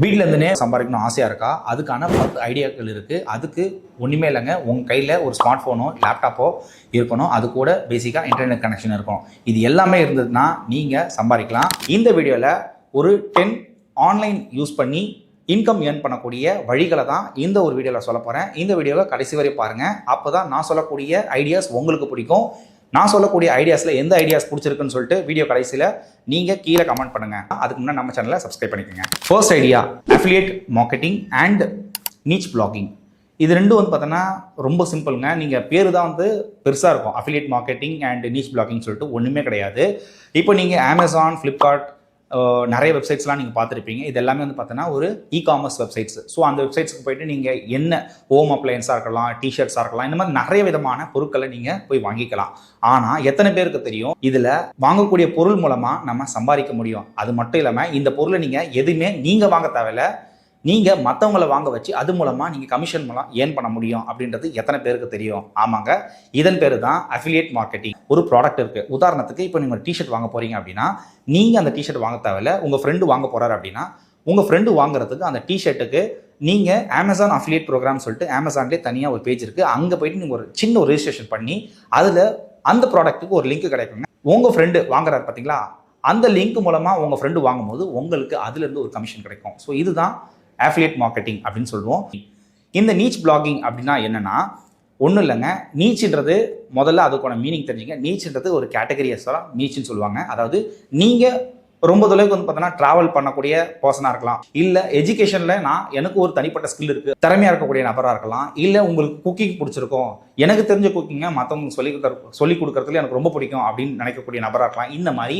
வீட்டில் இருந்துனே சம்பாதிக்கணும் ஆசையாக இருக்கா? அதுக்கான 10 ஐடியாக்கள் இருக்குது. அதுக்கு ஒன்றுமே இல்லைங்க. உங்கள் கையில் ஒரு ஸ்மார்ட் ஃபோனோ லேப்டாப்போ இருக்கணும். அது கூட பேசிக்காக இன்டர்நெட் கனெக்ஷன் இருக்கணும். இது எல்லாமே இருந்ததுன்னா நீங்கள் சம்பாதிக்கலாம். இந்த வீடியோவில் ஒரு 10 ஆன்லைன் யூஸ் பண்ணி இன்கம் ஏர்ன் பண்ணக்கூடிய வழிகளை தான் இந்த ஒரு வீடியோவில் சொல்ல போகிறேன். இந்த வீடியோவை கடைசி வரை பாருங்கள். அப்போ தான் நான் சொல்லக்கூடிய ஐடியாஸ் உங்களுக்கு பிடிக்கும். நான் சொல்லக்கூடிய ஐடியாஸில் எந்த ஐடியாஸ் பிடிச்சிருக்குன்னு சொல்லிட்டு வீடியோ கடைசியில் நீங்கள் கீழே கமெண்ட் பண்ணுங்கள். அதுக்கு முன்னாடி நம்ம சேனலை சப்ஸ்கிரைப் பண்ணிக்கோங்க. First idea, affiliate marketing and நீச் blogging. இது ரெண்டும் பார்த்தோன்னா ரொம்ப சிம்பிளுங்க. நீங்கள் பேர் தான் பெருசாக இருக்கும். அஃபிலியேட் மார்க்கெட்டிங் அண்ட் நீச் பிளாகிங் சொல்லிட்டு ஒன்றுமே கிடையாது. இப்போ நீங்கள் அமேசான், ஃப்ளிப்கார்ட், நிறைய வெப்சைட்ஸ்லாம் நீங்கள் பார்த்துருப்பீங்க. இது எல்லாமே பார்த்தோன்னா ஒரு இ-காமர்ஸ் வெப்சைட்ஸ். ஸோ அந்த வெப்சைட்ஸ்க்கு போய்ட்டு நீங்கள் என்ன ஹோம் அப்ளையன்ஸாக இருக்கலாம், டிஷர்ட்ஸாக இருக்கலாம், இந்த மாதிரி நிறைய விதமான பொருட்களை நீங்கள் போய் வாங்கிக்கலாம். ஆனால் எத்தனை பேருக்கு தெரியும் இதில் வாங்கக்கூடிய பொருள் மூலமாக நம்ம சம்பாதிக்க முடியும்? அது மட்டும் இல்லாமல் இந்த பொருளை நீங்கள் எதுவுமே நீங்கள் வாங்க தேவையில்லை, நீங்கள் மற்றவங்களை வாங்க வச்சு அது மூலமாக நீங்கள் கமிஷன் மூலம் ஏர்ன் பண்ண முடியும் அப்படின்றது எத்தனை பேருக்கு தெரியும்? ஆமாங்க, இதன் பேர் தான் அஃபிலியேட் மார்க்கெட்டிங். ஒரு ப்ராடக்ட் இருக்குது. உதாரணத்துக்கு இப்போ நீங்கள் ஒரு டிஷர்ட் வாங்க போகிறீங்க அப்படின்னா நீங்கள் அந்த டிஷர்ட் வாங்க தேவையில்லை, உங்கள் ஃப்ரெண்டு வாங்க போகிறாரு அப்படின்னா உங்கள் ஃப்ரெண்டு வாங்குறதுக்கு அந்த டிஷர்ட்டுக்கு நீங்கள் அமேசான் அஃபிலியேட் ப்ரோக்ராம் சொல்லிட்டு அமேசான்லேயே தனியாக ஒரு பேஜ் இருக்குது. அங்கே போயிட்டு நீங்கள் ஒரு சின்ன ஒரு ரெஜிஸ்ட்ரேஷன் பண்ணி அதில் அந்த ப்ராடக்ட்டுக்கு ஒரு லிங்க் கிடைக்குங்க. உங்கள் ஃப்ரெண்டு வாங்குறாரு பார்த்தீங்களா, அந்த லிங்க் மூலமாக உங்கள் ஃப்ரெண்டு வாங்கும்போது உங்களுக்கு அதுலேருந்து ஒரு கமிஷன் கிடைக்கும். ஸோ இதுதான் அஃபிலியேட் மார்க்கெட்டிங் அப்படின்னு சொல்லுவோம். இந்த நீச் பிளாகிங் அப்படின்னா என்னன்னா ஒன்றும் இல்லைங்க. நீச்சுன்றது முதல்ல அதுக்கான மீனிங் தெரிஞ்சுங்க. நீச்சுன்றது ஒரு கேட்டகரியஸாக நீச்சுன்னு சொல்லுவாங்க. அதாவது நீங்கள் ரொம்ப தொலைவுக்கு பார்த்தோன்னா ட்ராவல் பண்ணக்கூடிய பர்சனாக இருக்கலாம், இல்லை எஜுகேஷனில் எனக்கு ஒரு தனிப்பட்ட ஸ்கில் இருக்குது, திறமையாக இருக்கக்கூடிய நபராக இருக்கலாம், இல்லை உங்களுக்கு குக்கிங் பிடிச்சிருக்கும், எனக்கு தெரிஞ்ச குக்கிங்கை மற்றவங்களுக்கு சொல்லி கொடுக்கறதுல எனக்கு ரொம்ப பிடிக்கும் அப்படின்னு நினைக்கக்கூடிய நபராக இருக்கலாம். இந்த மாதிரி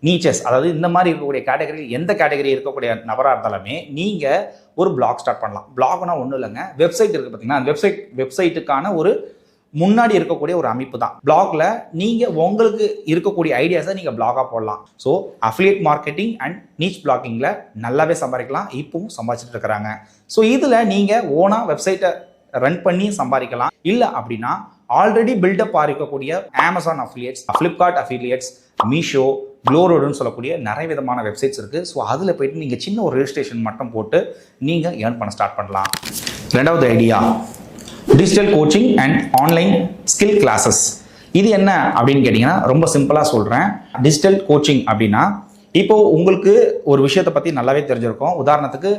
நீச்சஸ், அதாவது இந்த மாதிரி இருக்கக்கூடிய கேட்டகரி, எந்த கேட்டகரி இருக்கக்கூடிய நபராக இருந்தாலுமே நீங்கள் ஒரு பிளாக் ஸ்டார்ட் பண்ணலாம். பிளாக்னா ஒன்றும் இல்லைங்க, வெப்சைட் இருக்குது பார்த்தீங்கன்னா, அந்த வெப்சைட்டுக்கான ஒரு முன்னாடி இருக்கக்கூடிய ஒரு அமைப்பு தான். பிளாக்ல நீங்கள் உங்களுக்கு இருக்கக்கூடிய ஐடியாஸை நீங்கள் பிளாகாக போடலாம். So affiliate marketing and niche பிளாகிங்கில் நல்லாவே சம்பாதிக்கலாம். இப்பவும் சம்பாதிச்சுட்டு இருக்கிறாங்க. ஸோ இதில் நீங்கள் ஓனாக வெப்சைட்டை ரன் பண்ணி சம்பாதிக்கலாம். இல்லை அப்படின்னா ஆல்ரெடி பில்டப் இருக்கக்கூடிய அமேசான் அஃபிலியேட்ஸ், ஃப்ளிப்கார்ட் அஃபிலியேட்ஸ், மீஷோ, க்ளோரோடுன்னு சொல்லக்கூடிய நிறைய விதமான வெப்சைட்ஸ் இருக்குது. ஸோ அதில் போய்ட்டு நீங்கள் சின்ன ஒரு ரெஜிஸ்ட்ரேஷன் மட்டும் போட்டு நீங்கள் ஏர்ன் பண்ண ஸ்டார்ட் பண்ணலாம். ரெண்டாவது idea, digital coaching and online skill classes. இது என்ன அப்படின்னு கேட்டிங்கன்னா ரொம்ப சிம்பிளாக சொல்கிறேன். டிஜிட்டல் கோச்சிங் அப்படின்னா இப்போது உங்களுக்கு ஒரு விஷயத்தை பற்றி நல்லாவே தெரிஞ்சிருக்கும். உதாரணத்துக்கு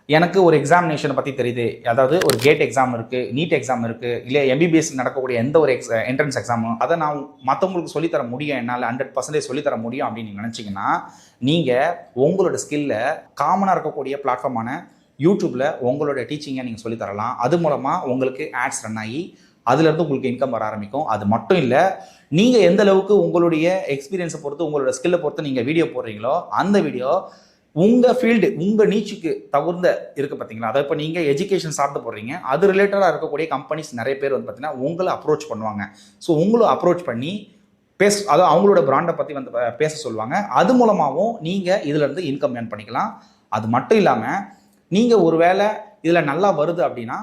எனக்கு ஒரு எக்ஸாமினேஷனை பற்றி தெரியுது, அதாவது ஒரு கேட் எக்ஸாம் இருக்குது, நீட் எக்ஸாம் இருக்குது, இல்லை எம்பிபிஎஸ் நடக்கக்கூடிய எந்த ஒரு என்ட்ரன்ஸ் எக்ஸாமும் அதை நான் மற்றவங்களுக்கு சொல்லித்தர முடியும், என்னால் 100% சொல்லித்தர முடியும் அப்படின்னு நீங்கள் நினச்சிங்கன்னா நீங்கள் உங்களோட ஸ்கில்ல காமனாக இருக்கக்கூடிய பிளாட்ஃபார்மான யூடியூப்பில் உங்களோட டீச்சிங்கை நீங்கள் சொல்லித்தரலாம். அது மூலமாக உங்களுக்கு ஆட்ஸ் ரன் ஆகி அதுலேருந்து உங்களுக்கு இன்கம் வர ஆரம்பிக்கும். அது மட்டும் இல்லை, நீங்கள் எந்த அளவுக்கு உங்களுடைய எக்ஸ்பீரியன்ஸை பொறுத்து, உங்களோட ஸ்கில்லை பொறுத்து நீங்கள் வீடியோ போடுறீங்களோ அந்த வீடியோ உங்கள் ஃபீல்டு, உங்கள் நீச்சுக்கு தகுந்த இருக்குது பார்த்தீங்களா. அதாவது இப்போ நீங்கள் எஜுகேஷன் சாப்பிட்டு போடுறீங்க, அது ரிலேட்டடாக இருக்கக்கூடிய கம்பெனிஸ் நிறைய பேர் பார்த்தீங்கன்னா உங்களை அப்ரோச் பண்ணுவாங்க. ஸோ உங்களை அப்ரோச் பண்ணி அதாவது அவங்களோட பிராண்டை பற்றி பேச சொல்லுவாங்க. அது மூலமாகவும் நீங்கள் இதிலேருந்து இன்கம் ஏர்ன் பண்ணிக்கலாம். அது மட்டும் இல்லாமல் நீங்கள் ஒரு வேளை இதில் நல்லா வருது அப்படின்னா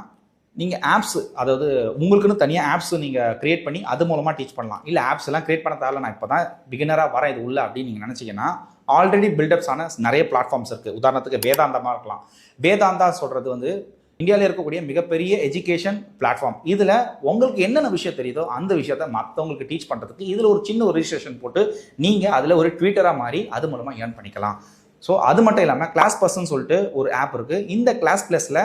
நீங்கள் ஆப்ஸ், அதாவது உங்களுக்குன்னு தனியாக ஆப்ஸ் நீங்கள் க்ரியேட் பண்ணி அது மூலமாக டீச் பண்ணலாம். இல்லை ஆப்ஸ் எல்லாம் க்ரியேட் பண்ண தேவை, நான் இப்போ தான் பிகினராக வரேன் இது உள்ள அப்படின்னு நீங்கள் நினச்சிங்கன்னா ஆல்ரெடி பில்டப்ஸ் ஆன நிறைய பிளாட்ஃபார்ம்ஸ் இருக்குது. உதாரணத்துக்கு வேதாந்தமாக இருக்கலாம். வேதாந்தா சொல்கிறது இந்தியாவில் இருக்கக்கூடிய மிகப்பெரிய எஜுகேஷன் பிளாட்ஃபார்ம். இதில் உங்களுக்கு என்னென்ன விஷயம் தெரியுதோ அந்த விஷயத்த மற்றவங்களுக்கு டீச் பண்ணுறதுக்கு இதில் ஒரு சின்ன ஒரு ரெஜிஸ்ட்ரேஷன் போட்டு நீங்கள் அதில் ஒரு ட்விட்டராக மாறி அது மூலமாக ஏர்ன் பண்ணிக்கலாம். ஸோ அது மட்டும் இல்லாமல் கிளாஸ் ப்ளஸ்ன்னு சொல்லிட்டு ஒரு ஆப் இருக்குது. இந்த கிளாஸ் ப்ளஸில்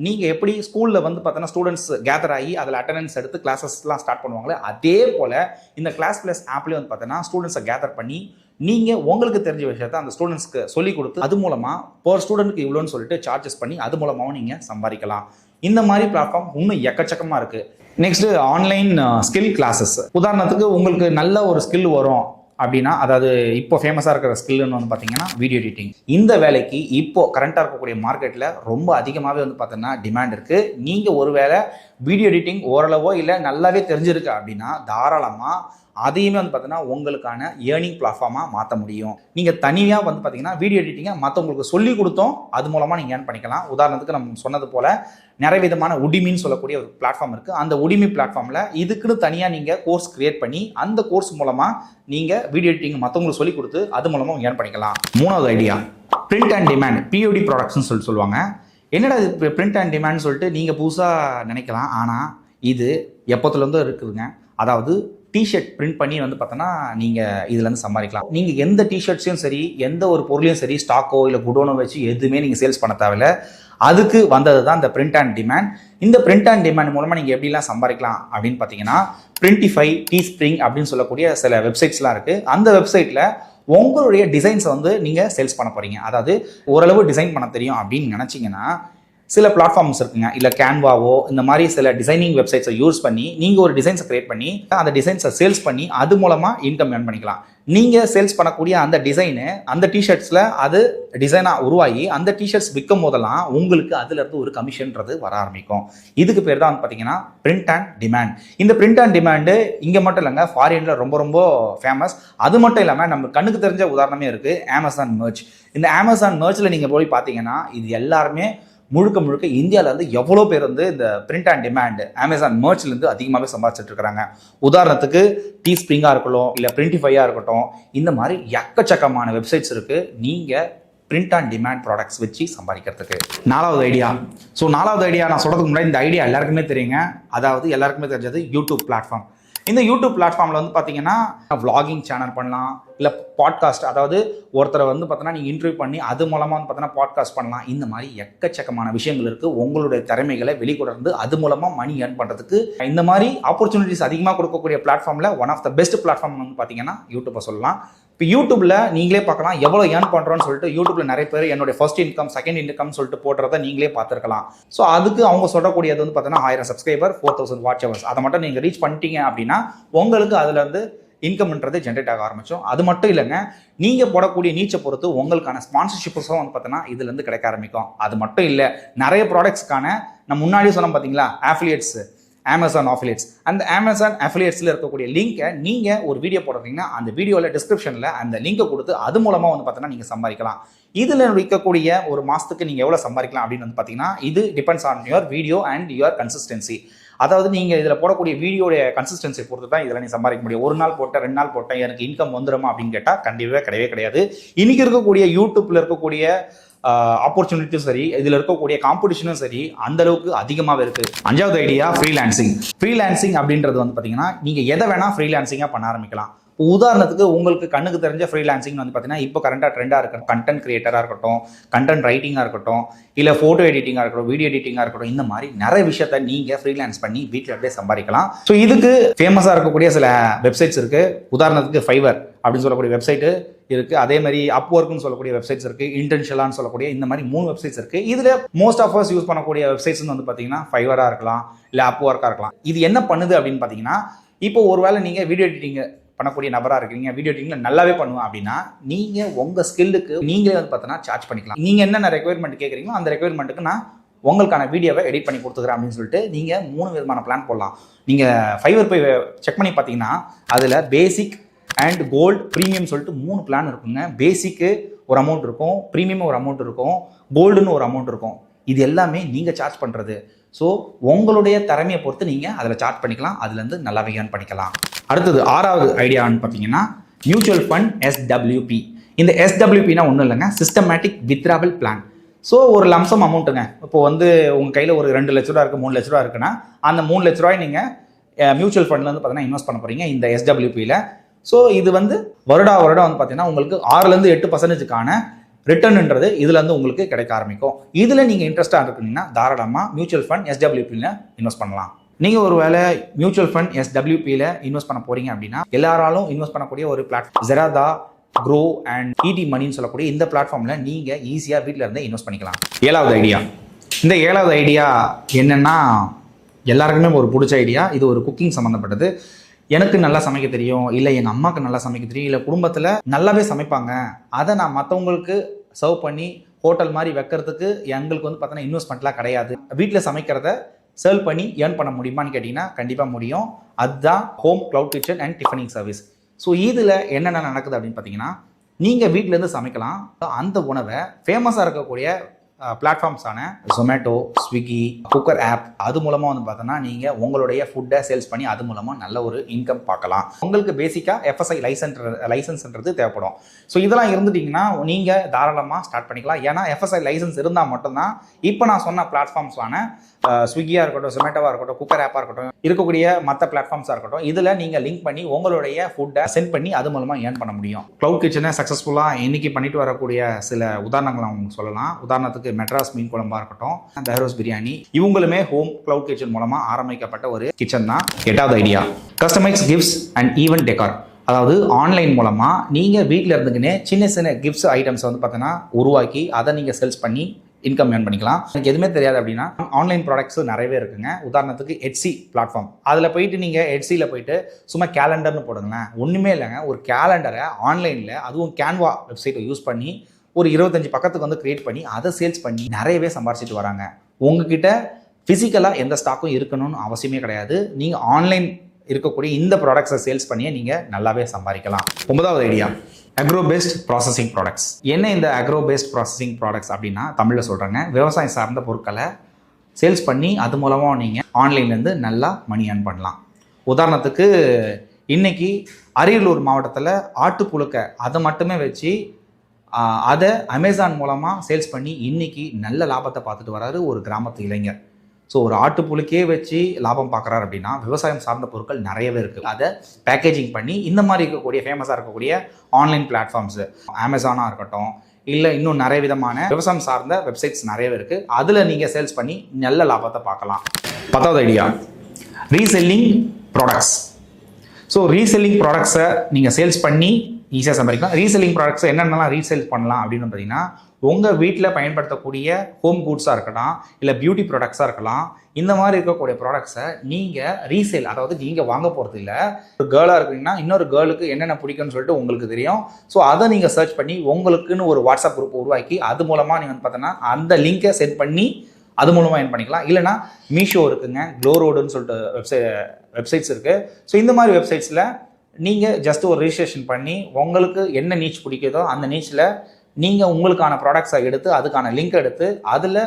நீங்கள் எப்படி ஸ்கூலில் பார்த்தோன்னா ஸ்டூடெண்ட்ஸ் கேதர் ஆகி அதில் அட்டண்டன்ஸ் எடுத்து கிளாஸஸ்லாம் ஸ்டார்ட் பண்ணுவாங்களே, அதே போல் இந்த கிளாஸ் ப்ளஸ் ஆப்லேயே பார்த்தோன்னா ஸ்டூடெண்ட்ஸை கேதர் பண்ணி நீங்கள் உங்களுக்கு தெரிஞ்ச விஷயத்தை அந்த ஸ்டூடெண்ட்ஸ்க்கு சொல்லிக் கொடுத்து அது மூலமாக பர் ஸ்டூடெண்ட்டுக்கு இவ்வளோன்னு சொல்லிட்டு சார்ஜஸ் பண்ணி அது மூலமாகவும் நீங்கள் சம்பாதிக்கலாம். இந்த மாதிரி பிளாட்ஃபார்ம் இன்னும் எக்கச்சக்கமாக இருக்குது. Next online skill classes. உதாரணத்துக்கு உங்களுக்கு நல்ல ஒரு ஸ்கில் வரும் அப்படின்னா, அதாவது இப்போ ஃபேமஸாக இருக்கிற ஸ்கில்னு பார்த்தீங்கன்னா வீடியோ எடிட்டிங். இந்த வேலைக்கு இப்போ கரண்ட்டாக இருக்கக்கூடிய மார்க்கெட்டில் ரொம்ப அதிகமாகவே பார்த்தீங்கன்னா டிமாண்ட் இருக்குது. நீங்கள் ஒரு வேளை வீடியோ எடிட்டிங் ஓரளவோ இல்லை நல்லாவே தெரிஞ்சிருக்கு அப்படின்னா தாராளமாக அதையுமே பார்த்தீங்கன்னா உங்களுக்கான ஏர்னிங் பிளாட்ஃபார்மாக மாற்ற முடியும். நீங்கள் தனியாக பார்த்தீங்கன்னா வீடியோ எடிட்டிங்கை மற்றவங்களுக்கு சொல்லி கொடுத்தோம் அது மூலமாக நீங்கள் ஏர்ன் பண்ணிக்கலாம். உதாரணத்துக்கு நம்ம சொன்னது போல் நிறைய விதமான உடிமின்னு சொல்லக்கூடிய ஒரு பிளாட்ஃபார்ம் இருக்குது. அந்த உடிமி பிளாட்ஃபார்மில் இதுக்குன்னு தனியாக நீங்கள் கோர்ஸ் கிரியேட் பண்ணி அந்த கோர்ஸ் மூலமாக நீங்கள் வீடியோ எடிட்டிங் மற்றவங்களுக்கு சொல்லி கொடுத்து அது மூலமாக ஏர்ன் பண்ணிக்கலாம். மூணாவது idea, print and demand POD ப்ராடக்ட்ஸ்னு சொல்லுவாங்க. என்னடா இது பிரிண்ட் அண்ட் டிமாண்ட் சொல்லிட்டு நீங்கள் புதுசாக நினைக்கலாம். ஆனால் இது எப்போத்துலேருந்து இருக்குதுங்க. அதாவது டிஷர்ட் பிரிண்ட் பண்ணி வந்து பார்த்தோன்னா நீங்கள் இதுலேருந்து சம்பாதிக்கலாம். நீங்கள் எந்த டிஷர்ட்ஸையும் சரி, எந்த ஒரு பொருளையும் சரி, ஸ்டாக்கோ இல்லை குடோனோ வச்சு எதுவுமே நீங்கள் சேல்ஸ் பண்ண தேவையில்ல. அதுக்கு வந்தது தான் இந்த பிரிண்ட் அண்ட் டிமாண்ட். இந்த பிரிண்ட் அண்ட் டிமாண்ட் மூலமாக நீங்கள் எப்படிலாம் சம்பாதிக்கலாம் அப்படின்னு பார்த்தீங்கன்னா, பிரிண்டிஃபை, டீஸ்ப்ரிங் அப்படின்னு சொல்லக்கூடிய சில வெப்சைட்ஸ்லாம் இருக்குது. அந்த வெப்சைட்டில் உங்களுடைய டிசைன்ஸை வந்து நீங்கள் சேல்ஸ் பண்ண போகிறீங்க. அதாவது ஓரளவு டிசைன் பண்ண தெரியும் அப்படின்னு நினச்சிங்கன்னா சில பிளாட்ஃபார்ம்ஸ் இருக்குங்க, இல்லை கேன்வாவோ இந்த மாதிரி சில டிசைனிங் வெப்சைட்ஸை யூஸ் பண்ணி நீங்கள் ஒரு டிசைன்ஸை கிரியேட் பண்ணி அந்த டிசைன்ஸை சேல்ஸ் பண்ணி அது மூலமாக இன்கம் ஏர்ன் பண்ணிக்கலாம். நீங்கள் சேல்ஸ் பண்ணக்கூடிய அந்த டிசைனு அந்த டிஷர்ட்ஸில் அது டிசைனாக உருவாகி அந்த டிஷர்ட்ஸ் விற்கும் போதெல்லாம் உங்களுக்கு அதுலேருந்து ஒரு கமிஷன்றது வர ஆரம்பிக்கும். இதுக்கு பேர் தான் வந்து பார்த்தீங்கன்னா பிரிண்ட் அண்ட் டிமாண்ட். இந்த பிரிண்ட் அண்ட் டிமாண்டு இங்கே மட்டும் இல்லைங்க, ஃபாரினில் ரொம்ப ரொம்ப ஃபேமஸ். அது மட்டும் இல்லாமல் நம்ம கண்ணுக்கு தெரிஞ்ச உதாரணமே இருக்குது, அமேசான் மெர்ச். இந்த அமேசான் மெர்ச்சில் நீங்கள் போய் பார்த்தீங்கன்னா இது எல்லாருமே முழுக்க முழுக்க இந்தியாவில் வந்து எவ்வளோ பேர் வந்து இந்த பிரிண்ட் அண்ட் டிமாண்ட் அமேசான் மெர்ச்லேருந்து அதிகமாகவே சம்பாதிச்சுட்டு இருக்கிறாங்க. உதாரணத்துக்கு டீஸ்ப்ரிங்காக இருக்கட்டும், இல்லை பிரிண்டிஃபையாக இருக்கட்டும், இந்த மாதிரி எக்கச்சக்கமான வெப்சைட்ஸ் இருக்குது நீங்கள் பிரிண்ட் அண்ட் டிமாண்ட் ப்ராடக்ட்ஸ் வச்சு சம்பாதிக்கிறதுக்கு. நாலாவது ஐடியா. நாலாவது ஐடியா நான் சொல்கிறதுக்கு முன்னாடி இந்த ஐடியா எல்லாருக்குமே தெரியுங்க. அதாவது எல்லாருக்குமே தெரிஞ்சது யூடியூப் பிளாட்ஃபார்ம். இந்த யூடியூப் பிளாட்ஃபார்மில் வந்து பார்த்தீங்கன்னா விளாகிங் சேனல் பண்ணலாம், இல்லை பாட்காஸ்ட், அதாவது ஒருத்தரை வந்து பார்த்தோன்னா நீங்கள் இன்டர்வியூ பண்ணி அது மூலமாக வந்து பார்த்தோன்னா பாட்காஸ்ட் பண்ணலாம். இந்த மாதிரி எக்கச்சக்கமான விஷயங்கள் இருக்குது. உங்களுடைய திறமைகளை வெளிக்கொணர்ந்து அது மூலமாக மணி ஏர்ன் பண்ணுறதுக்கு இந்த மாதிரி ஆப்பர்ச்சுனிட்டிஸ் அதிகமாக கொடுக்கக்கூடிய பிளாட்ஃபார்மில் one of the best platform வந்து பார்த்தீங்கன்னா யூடியூப்பை சொல்லலாம். இப்போ யூடியூப்பில் நீங்களே பார்க்கலாம் எவ்வளோ ஏர்ன் பண்ணுறோன்னு சொல்லிட்டு. யூடியூப்பில் நிறைய பேர் என்னுடைய ஃபர்ஸ்ட் இன்கம், செகண்ட் இன்கம் சொல்லிட்டு போடுறத நீங்களே பார்த்துருக்கலாம். ஸோ அதுக்கு அவங்க சொல்லக்கூடியது வந்து பார்த்தோன்னா 1000 சப்ஸ்கிரைபர், 4000 வாட்ச் ஹவர்ஸ். அதை மட்டும் நீங்கள் ரீச் பண்ணிட்டீங்க அப்படின்னா உங்களுக்கு அதுலேருந்து இன்கம்ன்றது ஜென்ரேட் ஆக ஆரம்பிச்சோம். அது மட்டும் இல்லைங்க, நீங்கள் போடக்கூடிய நீச்சை பொறுத்து உங்களுக்கான ஸ்பான்சர்ஷிப்ஸும் வந்து பார்த்தோன்னா இதுலேருந்து கிடைக்க ஆரம்பிக்கும். அது மட்டும் இல்லை, நிறைய ப்ராடக்ட்ஸ்க்கான நான் முன்னாடி சொன்னோம் பார்த்தீங்களா அஃபிலியேட்ஸ், அமேசான் அஃபிலியேட்ஸ். அந்த அமேசான் அஃபிலியேட்ஸில் இருக்கக்கூடிய லிங்கை நீங்கள் ஒரு வீடியோ போடுறீங்கன்னா அந்த வீடியோவில் டிஸ்கிரிப்ஷனில் அந்த லிங்கை கொடுத்து அது மூலமாக வந்து பார்த்தோன்னா நீங்கள் சம்பாதிக்கலாம். இதில் இருக்கக்கூடிய ஒரு மாதத்துக்கு நீங்கள் எவ்வளோ சம்பாதிக்கலாம் அப்படின்னு வந்து பார்த்தீங்கன்னா இது depends on your video and your consistency. அதாவது நீங்கள் இதில் போடக்கூடிய வீடியோடைய கன்சிஸ்டன்சி பொறுத்து தான் இதில் நீ சம்பாதிக்க முடியும். ஒரு நாள் போட்டேன், 2 நாள் போட்டேன், எனக்கு இன்கம் வந்துடுமா அப்படின்னு கேட்டால் கண்டிப்பாக கிடையவே கிடையாது. இன்றைக்கி இருக்கக்கூடிய யூடியூப்பில் இருக்கக்கூடிய ஆப்பர்ச்சுனிட்டியும் சரி, இதில் இருக்கக்கூடிய காம்படிஷனும் சரி அந்த அளவுக்கு அதிகமாகவே இருக்குது. 5வது ஐடியா ஃப்ரீலான்சிங். ஃப்ரீலான்சிங் அப்படின்றது வந்து பார்த்தீங்கன்னா நீங்கள் எதை வேணால் ஃப்ரீலான்சிங்காக பண்ண ஆரம்பிக்கலாம். உதாரணத்துக்கு உங்களுக்கு கண்ணுக்கு தெரிஞ்ச ஃப்ரீலான்சிங் வந்து பார்த்தீங்கன்னா இப்போ கரண்டாக ட்ரெண்டாக இருக்கட்டும், கண்டென்ட் கிரியேட்டராக இருக்கட்டும், கண்டென்ட் ரைட்டிங்காக இருக்கட்டும், இல்லை ஃபோட்டோ எடிட்டிங்காக இருக்கட்டும், வீடியோ எடிட்டிங்காக இருக்கட்டும், இந்த மாதிரி நிறைய விஷயத்த நீங்கள் ஃப்ரீலான்ஸ் பண்ணி வீட்டில் அப்படியே சம்பாதிக்கலாம். ஸோ இதுக்கு ஃபேமஸாக இருக்கக்கூடிய சில வெப்சைட்ஸ் இருக்குது. உதாரணத்துக்கு ஃபைவர் அப்படின்னு சொல்லக்கூடிய வெப்சைட்டு இருக்குது. அதே மாதிரி அப்வொர்க்னு சொல்லக்கூடிய வெப்சைட்ஸ் இருக்குது, இன்டென்ஷலான்னு சொல்லக்கூடிய இந்த மாதிரி 3 வெப்சைட்ஸ் இருக்குது. இதில் மோஸ்ட் ஆஃப் அஸ் யூஸ் பண்ணக்கூடிய வெப்சைட்ஸ் வந்து பார்த்தீங்கன்னா ஃபைவராக இருக்கலாம், இல்லை அப்வொர்க்காக இருக்கலாம். இது என்ன பண்ணுது அப்படின்னு பார்த்தீங்கன்னா, இப்போ ஒருவேளை நீங்கள் வீடியோ எடிட்டிங் பண்ணக்கூடிய நபராக இருக்கீங்க, வீடியோ எடிட்டிங்கில் நல்லாவே பண்ணுவேன் அப்படின்னா நீங்கள் உங்கள் ஸ்கில்லுக்கு நீங்களே வந்து பார்த்தோன்னா சார்ஜ் பண்ணிக்கலாம். நீங்கள் என்னென்ன ரெக்யர்மெண்ட் கேட்குறீங்களோ அந்த ரெக்யர்மெண்ட்டுக்கு நான் உங்களுக்கான வீடியோவை எடிட் பண்ணி கொடுத்துக்கிறேன் அப்படின்னு சொல்லிட்டு நீங்கள் 3 விதமான பிளான் போடலாம். நீங்கள் ஃபைவர் போய் செக் பண்ணி பார்த்தீங்கன்னா அதில் பேசிக் அண்ட் கோல்டு, ப்ரீமியம் சொல்லிட்டு 3 பிளான் இருக்குங்க. பேசிக்கு ஒரு அமௌண்ட் இருக்கும், ப்ரீமியம் ஒரு அமௌண்ட் இருக்கும், கோல்டுன்னு ஒரு அமௌண்ட் இருக்கும். இது எல்லாமே நீங்கள் சார்ஜ் பண்ணுறது. ஸோ உங்களுடைய திறமையை பொறுத்து நீங்கள் அதில் சார்ஜ் பண்ணிக்கலாம், அதுலேருந்து நல்லாவே ஏர்ன் பண்ணிக்கலாம். அடுத்தது 6வது ஐடியான்னு பார்த்தீங்கன்னா மியூச்சுவல் ஃபண்ட் SWP. இந்த SWPனா ஒன்றும் இல்லைங்க, சிஸ்டமேட்டிக் வித்ராவல் பிளான். ஸோ ஒரு லம்சம் அமௌண்ட்டுங்க. இப்போ வந்து உங்கள் கையில் ஒரு 2 லட்ச ரூபா இருக்குது, 3 லட்ச ரூபா இருக்குன்னா அந்த 3 லட்ச ரூபாய் நீங்கள் மியூச்சுவல் ஃபண்டில் வந்து பார்த்தீங்கன்னா இன்வெஸ்ட் பண்ண போகிறீங்க இந்த SWPயில். ஸோ இது வந்து வருடம் வந்து பார்த்தீங்கன்னா உங்களுக்கு 6லேருந்து 8% ரிட்டர்ன்ன்றது இதுலேருந்து உங்களுக்கு கிடைக்க ஆரம்பிக்கும். இதில் நீங்கள் இன்ட்ரெஸ்ட்டாக இருக்குங்கன்னா தாராளமாக மியூச்சுவல் ஃபண்ட் SWPயில் இன்வெஸ்ட் பண்ணலாம். நீங்கள் ஒரு வேளை மியூச்சுவல் ஃபண்ட் SWPயில் இன்வெஸ்ட் பண்ண போகிறீங்க அப்படின்னா எல்லாராலும் இன்வெஸ்ட் பண்ணக்கூடிய ஒரு பிளாட்ஃபார்ம் ஜெராதா, க்ரோ அண்ட் ET மணின்னு சொல்லக்கூடிய இந்த பிளாட்ஃபார்மில் நீங்கள் ஈஸியாக வீட்டில் இருந்தே இன்வெஸ்ட் பண்ணிக்கலாம். 7வது ஐடியா. இந்த 7வது ஐடியா என்னென்னா எல்லாருக்குமே ஒரு பிடிச்ச ஐடியா. இது ஒரு குக்கிங் சம்மந்தப்பட்டது. எனக்கு நல்லா சமைக்க தெரியும், இல்லை எங்கள் அம்மாவுக்கு நல்லா சமைக்க தெரியும், இல்லை குடும்பத்தில் நல்லாவே சமைப்பாங்க, அதை நான் மற்றவங்களுக்கு சர்வ் பண்ணி ஹோட்டல் மாதிரி வைக்கிறதுக்கு எங்களுக்கு வந்து பார்த்தோன்னா இன்வெஸ்ட்மெண்ட்லாம் கிடையாது, வீட்டில் சமைக்கிறத சேல் பண்ணி ஏர்ன் பண்ண முடியுமான்னு கேட்டிங்கன்னா கண்டிப்பாக முடியும். அதுதான் ஹோம் க்ளவுட் கிச்சன் அண்ட் டிஃபனிங் சர்வீஸ். ஸோ இதில் என்னென்ன நடக்குது அப்படின்னு பார்த்தீங்கன்னா, நீங்கள் வீட்டிலேருந்து சமைக்கலாம். அந்த உணவை ஃபேமஸாக இருக்கக்கூடிய பிளாட்ஃபார்ம்ஸான Zomato, Swiggy, குக்கர் ஆப் அது மூலமாக வந்து பார்த்தோன்னா நீங்கள் உங்களுடைய ஃபுட்டை சேல்ஸ் பண்ணி அது மூலமாக நல்ல ஒரு இன்கம் பார்க்கலாம். உங்களுக்கு பேசிக்காக FSI லைசன்ஸ்ன்றது தேவைப்படும். ஸோ இதெல்லாம் இருந்துட்டிங்கன்னா நீங்கள் தாராளமாக ஸ்டார்ட் பண்ணிக்கலாம். ஏன்னா FSI லைசன்ஸ் இருந்தால் மட்டும்தான் இப்போ நான் சொன்ன பிளாட்ஃபார்ம்ஸான ஸ்விக்கியாக இருக்கட்டும், Zomatoவாக இருக்கட்டும், குக்கர் ஆப்பாக இருக்கட்டும், இருக்கக்கூடிய மற்ற பிளாட்ஃபார்ம்ஸாக இருக்கட்டும், இதில் நீங்கள் லிங்க் பண்ணி உங்களுடைய ஃபுட்டை சென்ட் பண்ணி அது மூலமாக ஏர்ன் பண்ண முடியும். க்ளவுட் கிச்சனை சக்ஸஸ்ஃபுல்லாக இன்னைக்கு பண்ணிட்டு வரக்கூடிய சில உதாரணங்களை அவங்க சொல்லலாம். உதாரணத்துக்கு மெட்ராஸ் மீன் குழம்பாக இருக்கட்டும், பெஹரோஸ் பிரியாணி, இவங்களுமே ஹோம் க்ளவுட் கிச்சன் மூலமாக ஆரம்பிக்கப்பட்ட ஒரு கிச்சன் தான். 8வது idea, customise gifts and event decor. அதாவது ஆன்லைன் மூலமாக நீங்கள் வீட்டில் இருந்துக்கினே சின்ன சின்ன கிஃப்ட்ஸ் ஐட்டம்ஸ் வந்து பார்த்தீங்கன்னா உருவாக்கி அதை நீங்கள் சேல்ஸ் பண்ணி இன்கம் ஏர்ன் பண்ணிக்கலாம். எனக்கு எதுவுமே தெரியாது அப்படின்னா ஆன்லைன் ப்ராடக்ட்ஸ் நிறையவே இருக்குங்க. உதாரணத்துக்கு Etsy பிளாட்ஃபார்ம், அதில் போயிட்டு நீங்கள் Etsyல போயிட்டு சும்மா கேலண்டர்னு போடுங்களேன். ஒன்றுமே இல்லைங்க, ஒரு கேலண்டரை ஆன்லைனில் அதுவும் கேன்வா வெப்சைட்டை யூஸ் பண்ணி ஒரு 25 பக்கத்துக்கு வந்து கிரியேட் பண்ணி அதை சேல்ஸ் பண்ணி நிறையவே சம்பாரிச்சிட்டு வராங்க. உங்ககிட்ட ஃபிசிக்கலாக எந்த ஸ்டாக்கும் இருக்கணும்னு அவசியமே கிடையாது. நீங்கள் ஆன்லைன் இருக்கக்கூடிய இந்த ப்ராடக்ட்ஸை சேல்ஸ் பண்ணியே நீங்கள் நல்லாவே சம்பாதிக்கலாம். 9வது idea, agro based processing products. என்ன இந்த அக்ரோ பேஸ்ட் ப்ராசஸிங் ப்ராடக்ட்ஸ் அப்படின்னா தமிழில் சொல்கிறாங்க, விவசாயம் சார்ந்த பொருட்களை சேல்ஸ் பண்ணி அது மூலமாக நீங்கள் ஆன்லைன்லேருந்து நல்லா மணி ஏர்ன் பண்ணலாம். உதாரணத்துக்கு இன்னைக்கு அரியலூர் மாவட்டத்தில் ஆட்டுப்புழுக்கை அதை மட்டுமே வச்சு அதை அமேசான் மூலமாக சேல்ஸ் பண்ணி இன்னைக்கு நல்ல லாபத்தை பார்த்துட்டு வராரு ஒரு கிராமத்து இளைஞர். ஸோ ஒரு ஆட்டுப்புழுக்கே வச்சு லாபம் பார்க்குறாரு அப்படின்னா விவசாயம் சார்ந்த பொருட்கள் நிறையவே இருக்குது. அதை பேக்கேஜிங் பண்ணி இந்த மாதிரி இருக்கக்கூடிய ஃபேமஸாக இருக்கக்கூடிய ஆன்லைன் பிளாட்ஃபார்ம்ஸு அமேசானாக இருக்கட்டும், இல்லை இன்னும் நிறைய விதமான விவசாயம் சார்ந்த வெப்சைட்ஸ் நிறையவே இருக்குது. அதில் நீங்கள் சேல்ஸ் பண்ணி நல்ல லாபத்தை பார்க்கலாம். 10வது ஐடியா, ரீசெல்லிங் ப்ராடக்ட்ஸ். ஸோ ரீசெல்லிங் ப்ராடக்ட்ஸை நீங்கள் சேல்ஸ் பண்ணி ஈஸியாக சம்பாதிக்கலாம். ரீசெல்லிங் ப்ராடக்ட்ஸை என்னென்னலாம் ரீசேல் பண்ணலாம் அப்படின்னு பார்த்தீங்கன்னா, உங்கள் வீட்டில் பயன்படுத்தக்கூடிய ஹோம் கூட்ஸாக இருக்கலாம், இல்லை பியூட்டி ப்ராடக்ட்ஸாக இருக்கலாம். இந்த மாதிரி இருக்கக்கூடிய ப்ராடக்ட்ஸை நீங்கள் ரீசேல், அதாவது நீங்கள் வாங்க போகிறது இல்லை, ஒரு கேர்ளாக இருக்கீங்கன்னா இன்னொரு கேர்ளுக்கு என்னென்ன பிடிக்கும்னு சொல்லிட்டு உங்களுக்கு தெரியும். ஸோ அதை நீங்கள் சர்ச் பண்ணி உங்களுக்குன்னு ஒரு வாட்ஸ்அப் குரூப் உருவாக்கி அது மூலமாக நீங்கள் வந்து பார்த்தோன்னா அந்த லிங்கை சென்ட் பண்ணி அது மூலமாக ஏர்ன் பண்ணிக்கலாம். இல்லைனா மீஷோ இருக்குங்க, க்ளோரோடுன்னு சொல்லிட்டு வெப்சைட்ஸ் இருக்குது. ஸோ இந்த மாதிரி வெப்சைட்ஸில் நீங்கள் ஜஸ்ட் ஒரு ரிஜிஸ்ட்ரேஷன் பண்ணி உங்களுக்கு என்ன நீச் பிடிக்குதோ அந்த நீச்சில் நீங்கள் உங்களுக்கான ப்ராடக்ட்ஸை எடுத்து அதுக்கான லிங்க் எடுத்து அதில்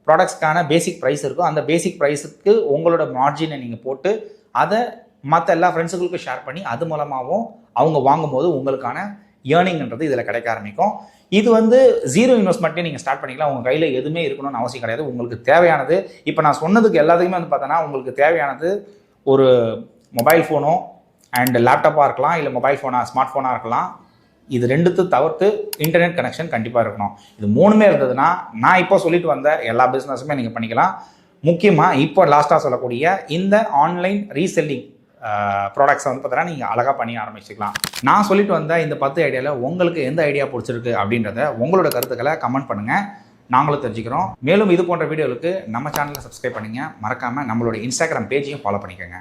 ப்ராடக்ட்ஸ்க்கான பேசிக் ப்ரைஸ் இருக்கும். அந்த பேசிக் ப்ரைஸுக்கு உங்களோட மார்ஜினை நீங்கள் போட்டு அதை மற்ற எல்லா ஃப்ரெண்ட்ஸுகளுக்கும் ஷேர் பண்ணி அது மூலமாகவும் அவங்க வாங்கும்போது உங்களுக்கான ஏர்னிங்ன்றது இதில் கிடைக்க ஆரம்பிக்கும். இது வந்து ஜீரோ இன்வெஸ்ட்மெண்ட்டே நீங்கள் ஸ்டார்ட் பண்ணிக்கலாம். உங்கள் கையில் எதுவுமே இருக்கணும்னு அவசியம் கிடையாது. உங்களுக்கு தேவையானது இப்போ நான் சொன்னதுக்கு எல்லாத்துக்குமே வந்து பார்த்தோன்னா உங்களுக்கு தேவையானது ஒரு மொபைல் ஃபோனோ அண்ட் லேப்டாப்பாக இருக்கலாம், இல்லை மொபைல் ஃபோனாக ஸ்மார்ட் ஃபோனாக இருக்கலாம். இது ரெண்டுத்து தவிர்த்து இன்டர்நெட் கனெக்ஷன் கண்டிப்பாக இருக்கணும். இது மூணுமே இருந்ததுன்னா நான் இப்போ சொல்லிட்டு வந்த எல்லா பிஸ்னஸுமே நீங்கள் பண்ணிக்கலாம். முக்கியமாக இப்போ லாஸ்ட்டாக சொல்லக்கூடிய இந்த ஆன்லைன் ரீசெல்லிங் ப்ராடக்ட்ஸை வந்து பார்த்தீங்கன்னா நீங்கள் அழகாக பண்ணி ஆரம்பிச்சுக்கலாம். நான் சொல்லிட்டு வந்த இந்த 10 ஐடியாவில் உங்களுக்கு எந்த ஐடியா பிடிச்சிருக்கு அப்படின்றத உங்களோட கருத்துக்களை கமெண்ட் பண்ணுங்கள், நாங்களும் தெரிஞ்சுக்கிறோம். மேலும் இது போன்ற வீடியோவுக்கு நம்ம சேனலை சப்ஸ்கிரைப் பண்ணுங்கள். மறக்காமல் நம்மளோட இன்ஸ்டாகிராம் பேஜையும் ஃபாலோ பண்ணிக்கோங்க.